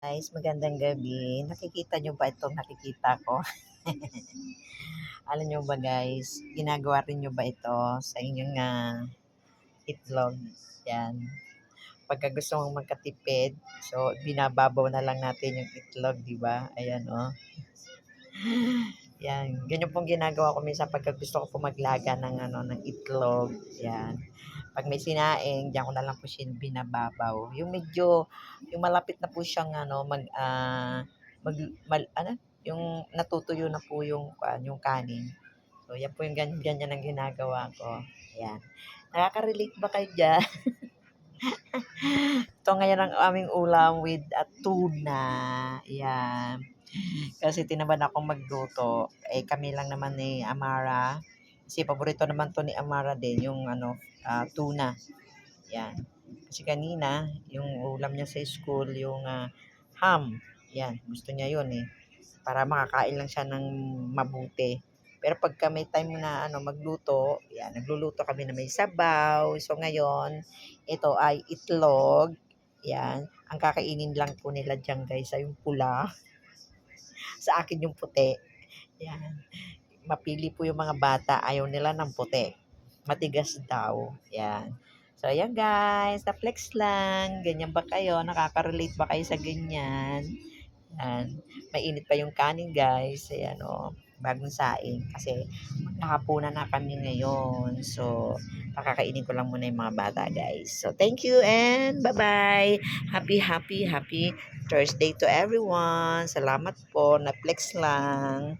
Guys, magandang gabi. Nakikita nyo ba itong nakikita ko? Alam nyo ba guys, ginagawa rin nyo ba ito sa inyong itlog? Yan. Pagka gusto mong magkatipid, so binababaw na lang natin yung itlog, di ba? Ayan oh. Yan. Ganyan pong ginagawa ko minsan pagka gusto ko po maglaga ng itlog. Yan. Pag may sinaing, diyan ko na lang po siya binababaw. Yung medyo, yung malapit na po siyang yung natutuyo na po yung kanin. So, yan po yung ganyan ang ginagawa ko. Yan. Nakaka-relate ba kayo dyan? Ito ngayon ang aming ulam with tuna. Yan. Kasi tinaban akong magluto. Eh, kami lang naman ni Amara. Kasi paborito naman to ni Amara din, yung tuna. Yan. Kasi kanina, yung ulam niya sa school, yung ham. Yan, gusto niya yun eh. Para makakain lang siya ng mabuti. Pero pagka may time na magluto, yan, nagluluto kami na may sabaw. So ngayon, ito ay itlog. Yan, ang kakainin lang po nila dyan guys ay yung pula. Sa akin yung puti. Yan. Mapili po yung mga bata, ayaw nila ng puti. Matigas daw. Yan. So, ayan guys, na-flex lang. Ganyan ba kayo? Nakaka-relate ba kayo sa ganyan? Yan. Mainit pa yung kanin guys. Ayan o. Bagong saing. Kasi maghahapunan na kami ngayon. So, pakakainin ko lang muna yung mga bata guys. So, thank you and bye-bye. Happy Thursday to everyone. Salamat po. Na-flex lang.